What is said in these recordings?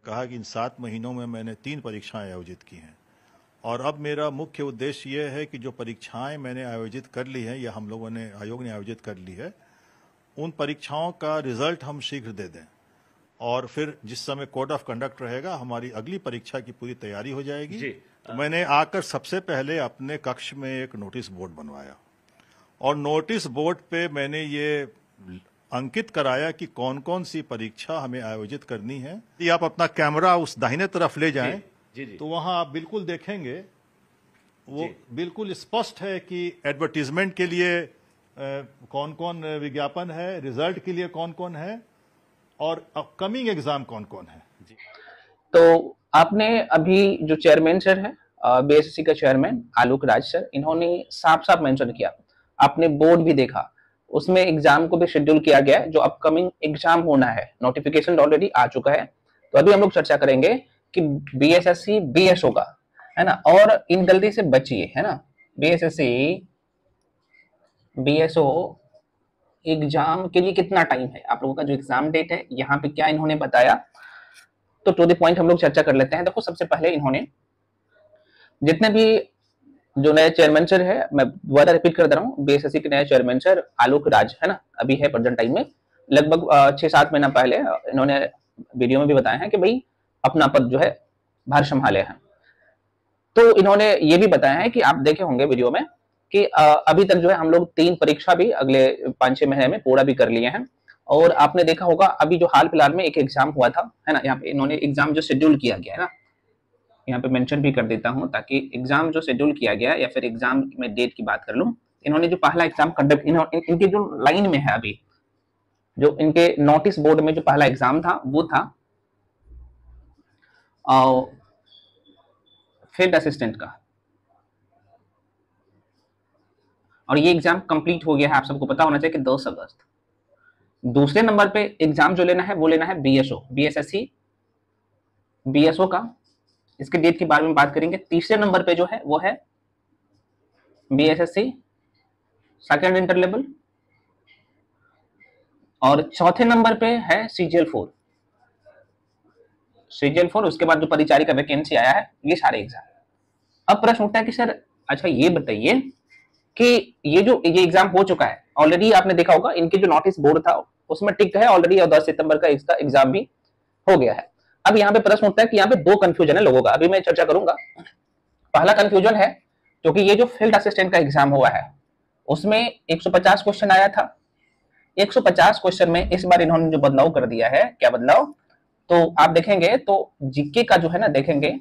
कहा कि इन 7 महीनों में मैंने 3 परीक्षाएं आयोजित की हैं और अब मेरा मुख्य उद्देश्य ये है कि जो परीक्षाएं मैंने आयोजित कर ली हैं या हम लोगों ने आयोग ने आयोजित कर ली है, उन परीक्षाओं का रिजल्ट हम शीघ्र दे दें और फिर जिस समय कोड ऑफ कंडक्ट रहेगा हमारी अगली परीक्षा की पूरी तैयारी हो जाएगी। तो मैंने आकर सबसे पहले अपने कक्ष में एक नोटिस बोर्ड बनवाया और नोटिस बोर्ड पे मैंने ये अंकित कराया कि कौन कौन सी परीक्षा हमें आयोजित करनी है। यदि आप अपना कैमरा उस दाहिने तरफ ले जाएं तो वहां आप बिल्कुल देखेंगे वो बिल्कुल स्पष्ट है कि एडवर्टीजमेंट के लिए कौन कौन विज्ञापन है, रिजल्ट के लिए कौन कौन है और अपकमिंग एग्जाम कौन कौन है। तो आपने अभी जो चेयरमैन सर है बीएसएससी का चेयरमैन आलोक राज सर, इन्होंने साफ साफ मेंशन किया, आपने बोर्ड भी देखा, उसमें एग्जाम को भी शेड्यूल किया गया है, जो अपकमिंग एग्जाम होना है, नोटिफिकेशन ऑलरेडी आ चुका है। तो अभी हम लोग चर्चा करेंगे कि बीएसएससी बीएसओ का, है ना, और इन गलती से बचिए, है ना। बीएसएससी बीएसओ एग्जाम के लिए कितना टाइम है, आप लोगों का जो एग्जाम डेट है, यहाँ पे क्या इन्होंने बताया, तो टू द पॉइंट हम लोग चर्चा कर लेते हैं। देखो, सबसे पहले इन्होंने जितने भी जो नए चेयरमैन सर है, मैं दोबारा रिपीट कर दे रहा हूँ, बीएसएससी के नए चेयरमैन सर आलोक राज, है ना, अभी है प्रेजेंट टाइम में, लगभग 6-7 महीना पहले इन्होंने वीडियो में भी बताया है कि भाई अपना पद जो है भार संभाले हैं। तो इन्होंने ये भी बताया है कि आप देखे होंगे वीडियो में कि अभी तक जो है हम लोग 3 परीक्षा भी अगले 5-6 महीने में पूरा भी कर लिए हैं। और आपने देखा होगा अभी जो हाल फिलहाल में एक एग्जाम हुआ था, है ना, यहाँ पे इन्होंने एग्जाम जो शेड्यूल किया गया है ना, यहाँ पे मेंशन भी कर देता हूँ ताकि एग्जाम जो शेड्यूल किया गया या फिर एग्जाम में डेट की बात कर लूँ। इन्होंने जो पहला एग्जाम कंडक्ट, इनके जो लाइन में है अभी, जो इनके नोटिस बोर्ड में जो पहला एग्जाम था वो था फील्ड असिस्टेंट का, और ये एग्जाम कंप्लीट हो गया है, आप सबको पता होना चाहिए कि 10 अगस्त। दूसरे नंबर पे एग्जाम जो लेना है वो लेना है बीएसओ, बीएसएससी बीएसओ का, इसके डेट के बारे में बात करेंगे। तीसरे नंबर पे जो है वो है बीएसएससी सेकेंड इंटर लेवल, और चौथे नंबर पे है सीजीएल 4। उसके बाद जो परिचारी का वैकेंसी आया है, ये सारे एग्जाम। अब प्रश्न उठता है कि सर अच्छा ये बताइए कि ये एग्जाम हो चुका है ऑलरेडी, आपने देखा होगा इनके जो नोटिस बोर्ड था उसमें टिक है ऑलरेडी, और 10 सितंबर का इसका एग्जाम भी हो गया है। अब यहाँ पे प्रश्न उठता है कि यहाँ पे 2 कंफ्यूजन है लोगों का, अभी मैं चर्चा करूंगा। पहला कंफ्यूजन है क्योंकि ये जो फील्ड असिस्टेंट का एग्जाम हुआ है उसमें 150 क्वेश्चन आया था। 150 क्वेश्चन में इस बार इन्होंने जो बदलाव कर दिया है, क्या बदलाव, तो आप देखेंगे तो जीके का जो है ना, देखेंगे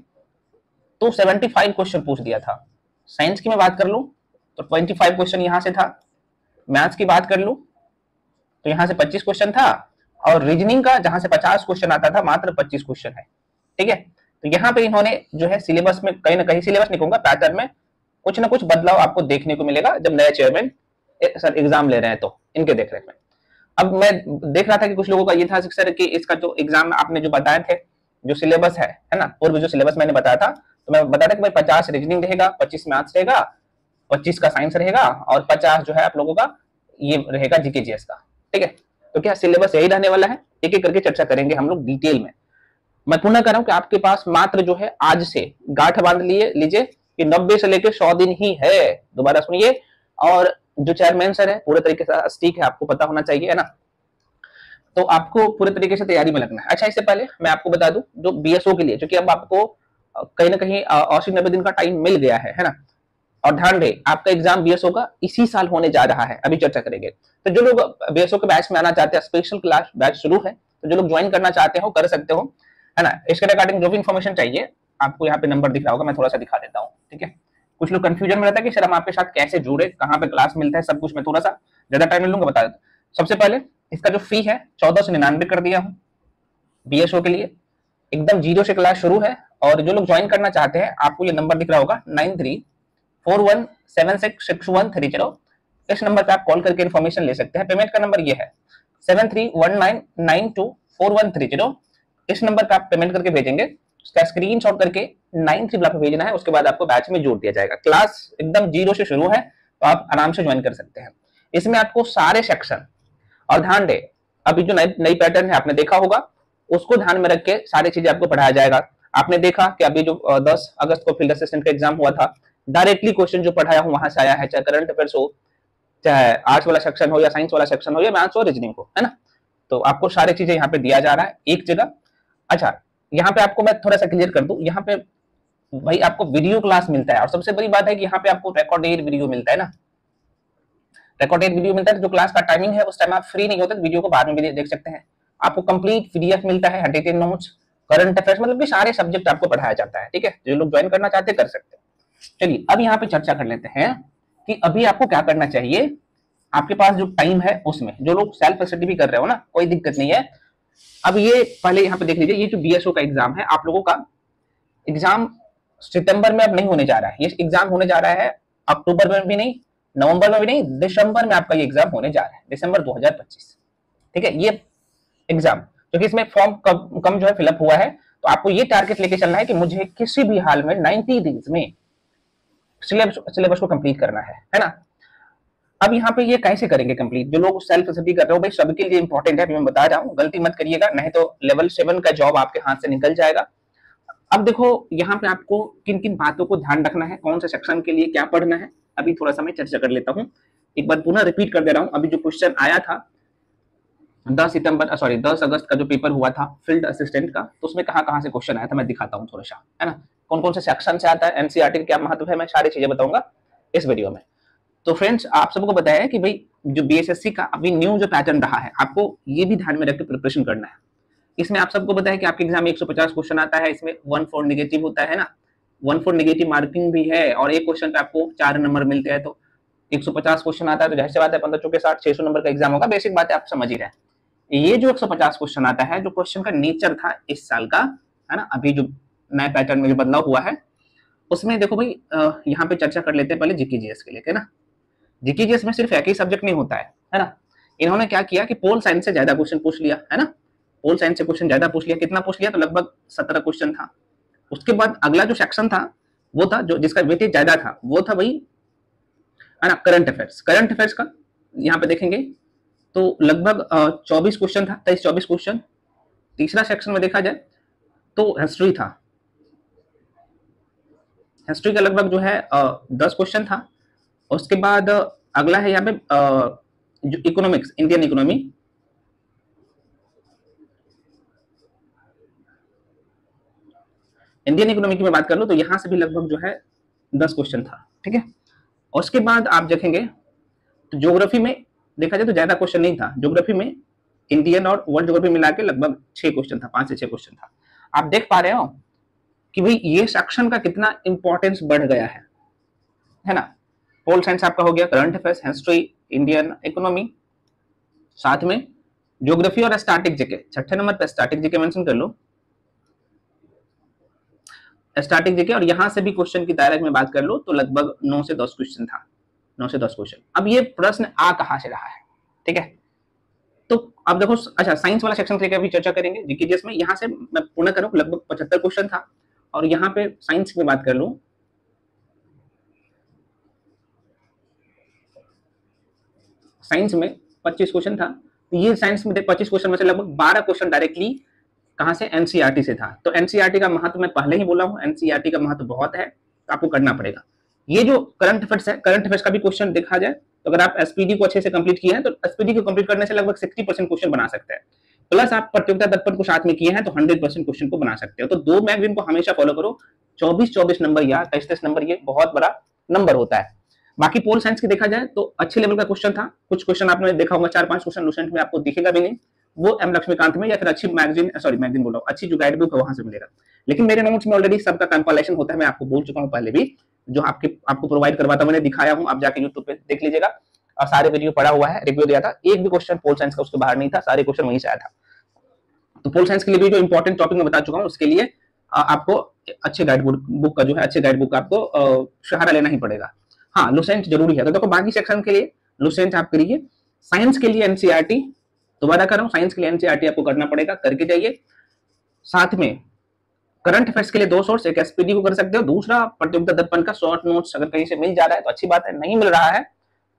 तो 75 क्वेश्चन पूछ दिया था। साइंस की मैं बात कर लूं तो 25 क्वेश्चन यहां से था, मैथ्स की बात कर लूं तो यहां से 25 क्वेश्चन था, और रीजनिंग का जहां से 50 क्वेश्चन आता था मात्र 25 क्वेश्चन है। ठीक है, तो यहाँ पे इन्होंने जो है सिलेबस में कहीं ना कहीं, सिलेबस नहीं कहूंगा, पैटर्न में कुछ ना कुछ बदलाव आपको देखने को मिलेगा जब नए चेयरमैन सर एग्जाम ले रहे हैं तो इनके देख रेख में। अब मैं देख रहा था कि कुछ लोगों का ये था सर कि इसका जो एग्जाम आपने जो बताए थे, जो सिलेबस है ना, पूर्व जो सिलेबस मैंने बताया था, तो मैं बताया था कि भाई 50 रीजनिंग रहेगा, 25 मैथ्स रहेगा, 25 का साइंस रहेगा, और 50 जो है आप लोगों का ये रहेगा जीके जीएस का। ठीक है, तो क्या सिलेबस यही रहने वाला है, एक एक करके चर्चा करेंगे हम लोग डिटेल में। मैं पुनः कह रहा हूं कि आपके पास मात्र जो है आज से गांठ बांध लीजिए कि 90 से लेकर 100 दिन ही है। दोबारा सुनिए, और जो चेयरमैन सर है पूरे तरीके से स्टिक है, आपको पता होना चाहिए, है ना, तो आपको पूरे तरीके से तैयारी में लगना है। अच्छा, इससे पहले मैं आपको बता दूं जो बीएसओ के लिए, क्योंकि अब आपको कहीं ना कहीं 80-90 दिन का टाइम मिल गया है ना, और ध्यान रहे आपका एग्जाम बीएसओ का इसी साल होने जा रहा है, अभी चर्चा करेंगे। तो जो लोग बीएसओ के बैच में आना चाहते हैं, स्पेशल क्लास बैच शुरू है, तो जो लोग ज्वाइन करना चाहते हो कर सकते हो, है ना। इसके रिगार्डिंग जो भी इन्फॉर्मेशन चाहिए आपको यहाँ पे नंबर दिख रहा होगा, मैं थोड़ा सा दिखा देता हूँ। ठीक है, कुछ लोग कंफ्यूजन में रहता है कि सर हम आपके साथ कैसे जुड़े, कहाँ पे क्लास मिलता है, सब कुछ मैं थोड़ा सा ज्यादा टाइम ले लूंगा, बता देता हूँ। सबसे पहले इसका जो फी है 1499 कर दिया हूँ बीएसओ के लिए, एकदम 0 से क्लास शुरू है। और जो लोग ज्वाइन करना चाहते हैं, आपको ये नंबर दिख रहा होगा 9341766130, इस नंबर पे आप कॉल करके इन्फॉर्मेशन ले सकते हैं। पेमेंट का नंबर ये है 7319924130, इस नंबर पे आप पेमेंट करके भेजेंगे, उसका स्क्रीनशॉट करके 93 पे भेजना है, उसके बाद आपको बैच में जोड़ दिया जाएगा। क्लास एकदम 0 से शुरू है, तो आप आराम से ज्वाइन कर सकते हैं। इसमें आपको सारे सेक्शन, और ध्यान दे अभी जो नई पैटर्न है आपने देखा होगा उसको ध्यान में रख के सारी चीजें आपको पढ़ाया जाएगा। आपने देखा कि अभी जो 10 अगस्त को फील्ड असिस्टेंट का एग्जाम हुआ था, डायरेक्टली क्वेश्चन जो पढ़ाया हूं वहां से आया है, चाहे करंट अफेयर्स हो, चाहे आर्ट्स वाला सेक्शन हो या साइंस वाला सेक्शन हो या मैथ्स और रीजनिंग हो, है ना। तो आपको सारी चीजें यहाँ पे दिया जा रहा है एक जगह। अच्छा, यहाँ पे आपको मैं थोड़ा सा क्लियर कर दूं, यहाँ पे भाई आपको वीडियो क्लास मिलता है, और सबसे बड़ी बात है कि यहाँ पे आपको रिकॉर्डेड वीडियो मिलता है ना, रिकॉर्डेड वीडियो मिलता है। जो क्लास का टाइमिंग है उस टाइम आप फ्री नहीं होते, वीडियो को बाद में भी देख सकते हैं। आपको कंप्लीट पीडीएफ मिलता है, handwritten notes, current affairs, मतलब कि सारे सब्जेक्ट आपको पढ़ाया जाता है, ठीक है। जो लोग ज्वाइन करना चाहते हैं कर सकते हैं। चलिए अब यहाँ पे चर्चा कर लेते हैं कि अभी आपको क्या करना चाहिए। आपके पास जो टाइम है उसमें, जो लोग सेल्फ स्टडी भी कर रहे हो ना, कोई दिक्कत नहीं है। अब ये पहले यहाँ पे देख लीजिए, ये जो बीएसओ का एग्जाम है, आप लोगों का एग्जाम सितंबर में अब नहीं होने जा रहा है। ये एग्जाम होने जा रहा है अक्टूबर में भी नहीं, नवंबर में भी नहीं, दिसंबर में आपका ये एग्जाम होने जा रहा है, दिसंबर 2025, ठीक है। ये एग्जाम क्योंकि इसमें फॉर्म कम जो है फिलअप हुआ है, तो आपको ये टारगेट लेके चलना है कि मुझे किसी भी हाल में 90 डेज में सिलेबस को कंप्लीट करना है ना। अब यहाँ पे ये कैसे करेंगे कंप्लीट, जो लोग सेल्फ स्टडी कर रहे हो भाई सबके लिए इंपॉर्टेंट है, मैं बता रहा हूँ, गलती मत करिएगा, नहीं तो लेवल 7 का जॉब आपके हाथ से निकल जाएगा। अब देखो यहाँ पे आपको किन किन बातों को ध्यान रखना है, कौन से सेक्शन के लिए क्या पढ़ना है, अभी थोड़ा सा मैं चर्चा कर लेता हूँ। एक बार पुनः रिपीट कर दे रहा हूँ, अभी जो क्वेश्चन आया था 10 अगस्त का जो पेपर हुआ था फील्ड असिस्टेंट का, तो उसमें कहाँ से क्वेश्चन आया था मैं दिखाता हूँ थोड़ा सा, है ना। कौन कौन से सेक्शन से आता है, एनसीईआरटी का क्या महत्व है, मैं सारी चीजें बताऊंगा इस वीडियो में। तो फ्रेंड्स आप सबको बताया है कि भाई जो बीएसएससी का अभी न्यू जो पैटर्न रहा है, आपको ये भी ध्यान में रख के प्रिपरेशन करना है। इसमें आप सबको बताया कि आपके एग्जाम में 150 क्वेश्चन आता है, इसमें 1/4 नेगेटिव होता है ना, 1/4 नेगेटिव मार्किंग भी है, और एक क्वेश्चन पे आपको 4 नंबर मिलते हैं, तो 150 क्वेश्चन आता है, तो जाहिर सी बात है 15 चौके 60, 600 नंबर का एग्जाम होगा, बेसिक बात है, आप समझ ही रहे हैं। ये जो 150 क्वेश्चन आता है, जो क्वेश्चन का नेचर था इस साल का, है ना, अभी जो नए पैटर्न में जो बदलाव हुआ है उसमें देखो भाई, यहाँ पे चर्चा कर लेते हैं पहले जीके जीएस के लिए, है ना। जीके जीएस में सिर्फ एक ही सब्जेक्ट नहीं होता है ना। इन्होंने क्या किया कि पोल साइंस से ज्यादा क्वेश्चन पूछ लिया, है ना, पोल साइंस से क्वेश्चन ज्यादा पूछ लिया। कितना पूछ लिया, तो लगभग 17 क्वेश्चन था। उसके बाद अगला जो सेक्शन था वो था जो जिसका वेटेज ज्यादा था, वो था भाई, है ना, करंट अफेयर्स। करंट अफेयर्स का यहाँ पे देखेंगे तो लगभग 24 क्वेश्चन था, 23-24 क्वेश्चन। तीसरा सेक्शन में देखा जाए तो हिस्ट्री था, हिस्ट्री का लगभग जो है 10 क्वेश्चन था। उसके बाद अगला है यहाँ पे जो economics, Indian economy, Indian economy की मैं बात कर लूं तो यहां से भी लगभग जो है 10 क्वेश्चन था, ठीक है। और उसके बाद आप देखेंगे तो ज्योग्राफी में देखा जाए तो ज्यादा क्वेश्चन नहीं था। ज्योग्राफी में इंडियन और वर्ल्ड ज्योग्राफी मिला के लगभग 6 क्वेश्चन था, 5 से 6 क्वेश्चन था। आप देख पा रहे हो कि भाई ये सेक्शन का कितना इंपॉर्टेंस बढ़ गया है ना। पोल साइंस आपका हो गया, current affairs, history, Indian economy, साथ में ज्योग्राफी और स्टैटिक जीके। छठे नंबर पे स्टैटिक जीके मेंशन कर लो, स्टैटिक जीके। और यहां से भी क्वेश्चन की दायरे में बात कर लो तो लगभग 9 से 10 क्वेश्चन था, 9 से 10 क्वेश्चन। अब ये प्रश्न आ कहां से रहा है, ठीक है। तो अब देखो, अच्छा साइंस वाला सेक्शन की भी चर्चा करेंगे जीके जीएस में। यहां से मैं पूर्ण करूं लगभग 75 क्वेश्चन था, और यहाँ पे साइंस की बात कर लूं, साइंस में 25 क्वेश्चन था। ये साइंस में 25 क्वेश्चन में से लगभग 12 क्वेश्चन डायरेक्टली कहां से, एनसीईआरटी से था। तो एनसीईआरटी का महत्व मैं पहले ही बोला हूं, एनसीईआरटी का महत्व बहुत है, तो आपको करना पड़ेगा। ये जो करंट अफेयर्स है, करंट अफेयर्स का भी क्वेश्चन देखा जाए तो अगर आप एसपीडी को अच्छे से कंप्लीट किए हैं तो एसपीडी को कंप्लीट करने से लगभग 60% क्वेश्चन बना सकते हैं। प्लस आप प्रतियोगिता दर्पण को साथ में किए हैं तो 100% क्वेश्चन को बना सकते हो। तो 2 मैगजीन को हमेशा फॉलो करो। 24-24 नंबर या 23-23 नंबर, ये बहुत बड़ा नंबर होता है। बाकी पोल साइंस की देखा जाए तो अच्छे लेवल का क्वेश्चन था। कुछ क्वेश्चन आपने देखा होगा, 4-5 क्वेश्चन लुसेंट में आपको दिखेगा भी नहीं, वो एम लक्ष्मीकांत में या फिर अच्छी मैगजीन बोल रहा हूँ, अच्छी जो गाइड बुक है वहां से मिलेगा। लेकिन मेरे नोट्स में ऑलरेडी सबका कंपाइलेशन होता है, मैं आपको बोल चुका हूँ पहले भी, जो आपको प्रोवाइड करवाता हूँ, मैंने दिखाया हूँ, आप जाके यूट्यूब पे देख लीजिएगा। और सारे वीडियो पढ़ा हुआ है, रिव्यू दिया था, एक भी क्वेश्चन पोल साइंस का उसके बाहर नहीं था, सारे क्वेश्चन वहीं से आया था। तो पोल साइंस के लिए भी जो इंपॉर्टेंट टॉपिक मैं बता चुका हूँ, उसके लिए आपको अच्छे गाइड बुक का जो है, अच्छे गाइड बुक का आपको सहारा लेना ही पड़ेगा। हाँ, लुसेंट जरूरी है। तो देखो बाकी सेक्शन के लिए लुसेंट आप करिए, साइंस के लिए एनसीईआरटी, दोबारा कर रहा हूं, साइंस के लिए एनसीईआरटी आपको करना पड़ेगा, करके जाइए। साथ में करंट अफेयर्स के लिए 2 सोर्स, एक एसपीडी को कर सकते हो, दूसरा प्रतियोगिता दर्पण का शॉर्ट नोट्स अगर कहीं से मिल जा रहा है तो अच्छी बात है, नहीं मिल रहा है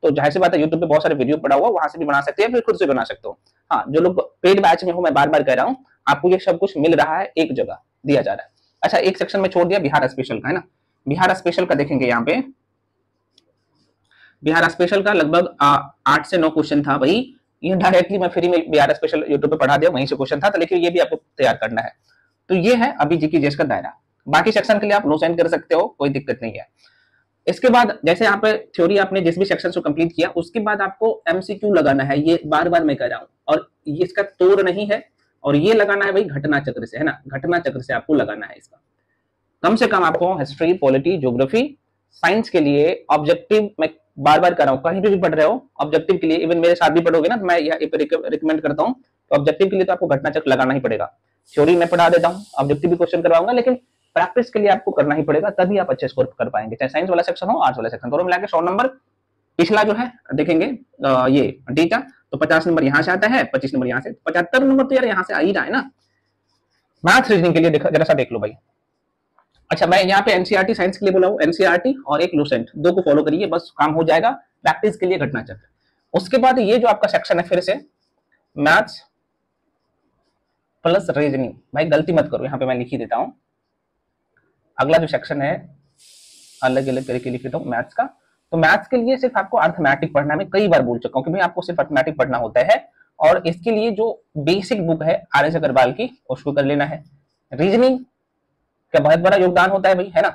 तो जाहिर सी बात है यूट्यूब पे बहुत सारे वीडियो पड़ा हुआ, वहां से भी बना सकते हैं, फिर खुद से बना सकते हो। हाँ, जो लोग पेड बैच में हो, मैं बार बार कह रहा हूँ, आपको ये सब कुछ मिल रहा है, एक जगह दिया जा रहा है। अच्छा, एक सेक्शन में छोड़ दिया बिहार स्पेशल का, है ना। बिहार स्पेशल का देखेंगे यहाँ पे, बिहार स्पेशल का लगभग 8 से 9 क्वेश्चन था भाई। ये डायरेक्टली मैं फ्री में बिहार स्पेशल यूट्यूब पे पढ़ा दिया, वहीं से क्वेश्चन था, तो लेकिन ये भी आपको तैयार करना है। तो ये है अभी जीके जीएस का दायरा। बाकी सेक्शन के लिए आप नो सेंड कर सकते हो, कोई दिक्कत नहीं है। इसके बाद जैसे यहाँ पे थ्योरी आपने जिस भी सेक्शन को कंप्लीट किया, उसके बाद आपको एमसीक्यू लगाना है, ये बार बार मैं कह रहा हूँ, और ये इसका तोड़ नहीं है, और ये लगाना है भाई घटना चक्र से, है ना, घटना चक्र से आपको लगाना है इसका। कम से कम आपको हिस्ट्री, पॉलिटी, ज्योग्राफी, साइंस के लिए ऑब्जेक्टिव, मैं बार बार कर रहा हूँ, कहीं भी पढ़ रहे हो ऑब्जेक्टिव के लिए, इवन मेरे साथ भी पढ़ोगे ना, तो मैं यह रिकमेंड करता हूँ, तो ऑब्जेक्टिव के लिए तो आपको घटना चक्र लगाना ही पड़ेगा। थ्योरी मैं पढ़ा देता हूँ, ऑब्जेक्टिव भी क्वेश्चन करवाऊंगा, लेकिन प्रैक्टिस के लिए आपको करना ही पड़ेगा, तभी आप अच्छे स्कोर कर पाएंगे, चाहे साइंस वाला सेक्शन हो, आर्ट्स वाला सेक्शन, दोनों मिला के 100 नंबर। पिछला जो है देखेंगे ये डेटा, तो 50 नंबर यहाँ से आता है, 25 नंबर यहाँ से, 75 नंबर तो यार यहाँ से आ ही रहा है ना। मैथ रीजनिंग के लिए जरा सा देख लो भाई। अच्छा, मैं यहाँ पे एनसीईआरटी साइंस के लिए बोला हूँ, एनसीईआरटी और एक लूसेंट, दो को फॉलो करिए, बस काम हो जाएगा। प्रैक्टिस के लिए घटना चक्र। उसके बाद ये जो आपका सेक्शन है, फिर से मैथ्स प्लस रीजनिंग, भाई गलती मत करो, यहाँ पे मैं लिख ही देता हूँ। अगला जो सेक्शन है अलग अलग करके लिख देता हूँ मैथ्स का। तो मैथ्स के लिए सिर्फ आपको अर्थमेटिक पढ़ना है, मैं कई बार बोल चुका हूँ कि भाई आपको सिर्फ अर्थमेटिक पढ़ना होता है, और इसके लिए जो बेसिक बुक है आर एस अग्रवाल की, उसको कर लेना है। रीजनिंग का बहुत बड़ा योगदान होता है भाई, है ना।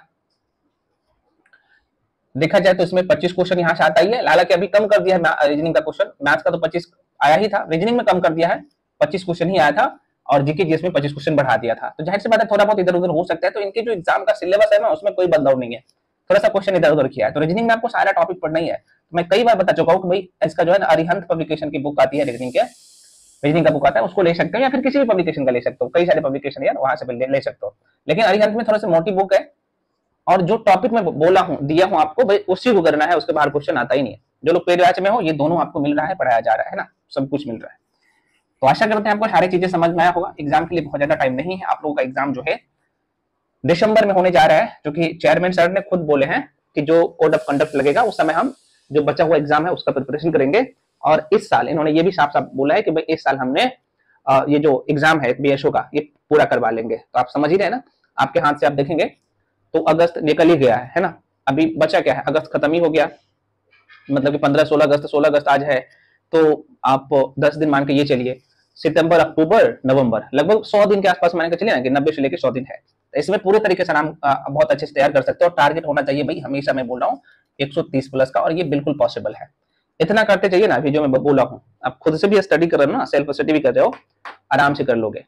देखा जाए तो इसमें 25 क्वेश्चन यहाँ से आता ही है, हालांकि अभी कम कर दिया है रीजनिंग का क्वेश्चन, मैथ्स का तो 25 आया ही था, रीजनिंग में कम कर दिया है, 25 क्वेश्चन ही आया था, और जीके जीएस में 25 क्वेश्चन बढ़ा दिया था। तो जाहिर सी बात है थोड़ा बहुत इधर उधर हो सकता है, तो इनके जो एग्जाम का सिलेबस है ना, उसमें कोई बदलाव नहीं है, थोड़ा सा क्वेश्चन इधर उधर किया है। तो रीजनिंग में आपको सारा टॉपिक पढ़ना ही है। तो मैं कई बार बता चुका हूँ कि भाई इसका जो है ना, अरिहंत पब्लिकेशन की बुक आती है रीजनिंग के, रीजनिंग का बुक आता है, उसको ले सकते हो, या फिर किसी भी पब्लिकेशन का ले सकते हो, कई सारे पब्लिकेशन यार वहां से ले सकते हो, लेकिन अरिहंत में थोड़ा सा मोटी बुक है, और जो टॉपिक मैं बोला हूँ, दिया हूँ आपको, भाई उसी को करना है, उसके बाहर क्वेश्चन आता ही नहीं है। जो लोग पेड बैच में हो, ये दोनों आपको मिल रहा है, पढ़ाया जा रहा है ना, सब कुछ मिल रहा है। तो आशा करते हैं आपको सारी चीजें समझ में आया होगा। एग्जाम के लिए बहुत ज्यादा टाइम नहीं है, आप लोगों का एग्जाम जो है दिसंबर में होने जा रहा है, जो कि चेयरमैन सर ने खुद बोले हैं कि जो कोड ऑफ कंडक्ट लगेगा उस समय हम जो बचा हुआ एग्जाम है उसका प्रिपरेशन करेंगे। और इस साल इन्होंने ये भी साफ साफ बोला है कि भाई इस साल हमने ये जो एग्जाम है बीएसओ का, ये पूरा करवा लेंगे। तो आप समझ ही रहे हैं ना, आपके हाथ से आप देखेंगे तो अगस्त निकल ही गया है ना, अभी बचा क्या है, अगस्त खत्म ही हो गया, मतलब कि 15-16 अगस्त, 16 अगस्त आज है, तो आप 10 दिन मान के ये चलिए, सितंबर, अक्टूबर, नवंबर, लगभग 100 दिन के आसपास मान के चलिए ना, कि 90 से लेकर 100 दिन है। तो इसमें पूरे तरीके से नाम बहुत अच्छे से तैयार कर सकते हो, और टारगेट होना चाहिए भाई, हमेशा मैं बोल रहा हूँ 130 प्लस का, और ये बिल्कुल पॉसिबल है। इतना करते चाहिए ना, अभी जो मैं बोला हूँ, आप खुद से भी स्टडी कर रहे हो ना, सेल्फ स्टडी भी कर रहे हो, आराम से कर लोगे।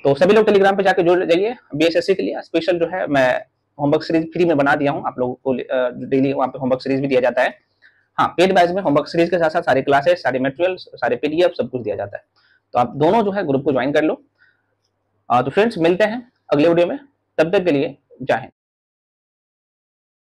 तो सभी लोग टेलीग्राम पे जाके जुड़ जाइए। बीएसएससी के लिए स्पेशल जो है मैं होमवर्क सीरीज फ्री में बना दिया हूँ, आप लोगों को डेली वहाँ पे होमवर्क सीरीज भी दिया जाता है। हाँ, पेड बैच में होमवर्क सीरीज के साथ साथ सारे क्लासेस, सारे मटेरियल, सारे पीडीएफ, सब कुछ दिया जाता है। तो आप दोनों जो है ग्रुप को ज्वाइन कर लो। तो फ्रेंड्स मिलते हैं अगले वीडियो में, तब तक के लिए जय हिंद।